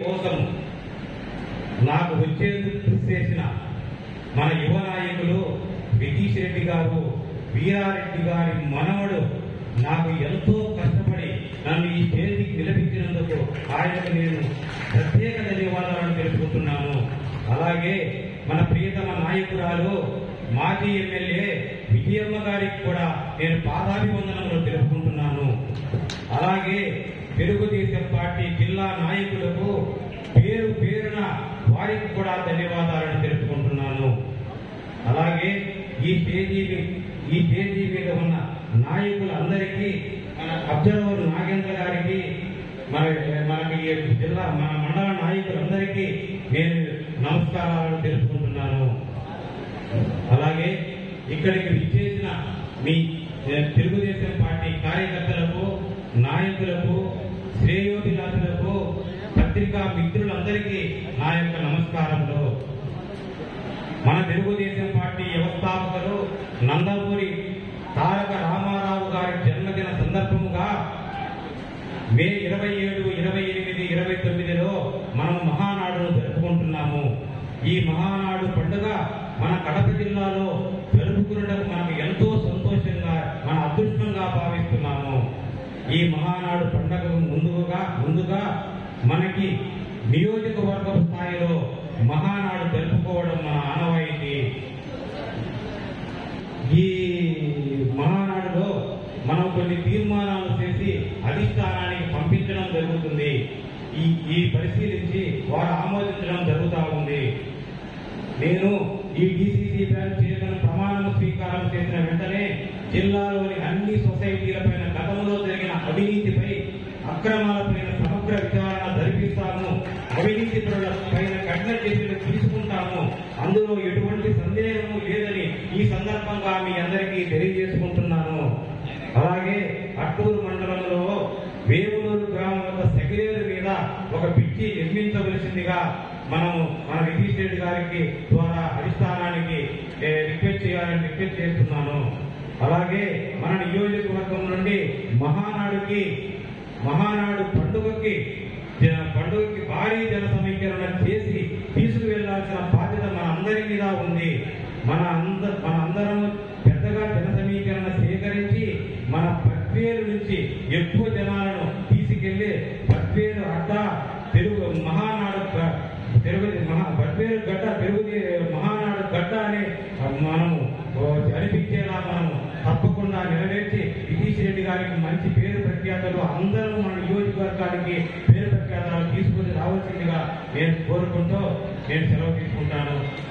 కోసం నాకు వచ్చేందుకు కృషి చేసిన మన యువ నాయకులు వితీష్ రెడ్డి గారు, వీరారెడ్డి గారి మనవడు నాకు ఎంతో కష్టపడి నన్ను ఈ స్టేజికి నిలబెట్టినందుకు ఆయనకు నేను ప్రత్యేక ధన్యవాదాలను తెలుపుకుంటున్నాను. అలాగే మన ప్రియతమ నాయకురాలు మాజీ ఎమ్మెల్యే విజయమ్మ గారికి కూడా నేను పాదాభివందనలు తెలుపుకుంటున్నాను. అలాగే తెలుగుదేశం పార్టీ జిల్లా నాయకులకు పేరు పేరున వారికి కూడా ధన్యవాదాలను తెలుపుకుంటున్నాను. అలాగే ఈ స్టేజీ మీద ఉన్న నాయకులందరికీ, మన అబ్జర్వర్ నాగేంద్ర గారికి, మనకి జిల్లా మన మండల నాయకులందరికీ నేను నమస్కారాలను తెలుపుకుంటున్నాను. అలాగే ఇక్కడికి విచ్చేసిన మీ తెలుగుదేశం పార్టీ కార్యకర్తలకు, నాయకులకు, శ్రేయోభిలాషులకు, పత్రికా మిత్రులందరికీ నా యొక్క నమస్కారములు. మన తెలుగుదేశం పార్టీ వ్యవస్థాపకులు నందమూరి తారక రామారావు గారి జన్మదిన సందర్భముగా మే 27, 28, 29లో మనం మహానాడును జరుపుకుంటున్నాము. ఈ మహానాడు పండుగ మన కడప జిల్లాలో జరుపుకునడం మనకు ఎంతో సంతోషంగా, మన అదృష్టంగా భావిస్తున్నాము. ఈ మహానాడు పండుగ ముందుగా మనకి నియోజకవర్గ స్థాయిలో మహానాడు జరుపుకోవడం మన ఆనవాయితీ. ఈ మహానాడులో మనం కొన్ని తీర్మానాలు చేసి అధిష్టానానికి పంపించడం జరుగుతుంది. ఈ పరిశీలించి వారు ఆమోదించడం జరుగుతూ ఉంది. నేను ఈ డిసిసి బ్యాంక్ చైర్మన్ ప్రమాణ స్వీకారం చేసిన వెంటనే జిల్లాలోని అన్ని సొసైటీలపైన గతంలో జరిగిన అవినీతిపై, అక్రమాలపైన సమగ్ర విచారణ జరిపిస్తాము. అవినీతి పైన కఠిన చర్యలు తీసుకుంటాము. అందులో ఎటువంటి సందేహము లేదని ఈ సందర్భంగా మీ అందరికీ తెలియజేసుకుంటున్నాను. అలాగే అట్టూరు మండలంలో వేములూరు గ్రామం యొక్క సెక్రటరీ మీద ఒక పిచ్చి నిర్మించవలసిందిగా మన వితీష్ రెడ్డి గారికి ద్వారా అధిష్టానానికి రిక్వెస్ట్ చేస్తున్నాను. అలాగే మన నియోజకవర్గం నుండి మహానాడు పండుగకి భారీ జన సమీకరణ చేసి తీసుకువెళ్లాల్సిన బాధ్యత మన అందరి మీద ఉంది. మనందరము పెద్దగా జన సమీకరణ సేకరించి మన పద్వేలు నుంచి ఎక్కువ జనాలను తీసుకెళ్లి పద్వేలు అడ్డా మహానాడు గడ్డ అని మనము అనిపించేలా మనము తప్పకుండా నెరవేర్చి వితీష్ రెడ్డి గారికి మంచి పేరు ప్రఖ్యాతలు, అందరూ మన నియోజకవర్గానికి పేరు ప్రఖ్యాతలు తీసుకుని రావాల్సిందిగా నేను కోరుకుంటూ నేను సెలవు తీసుకుంటాను.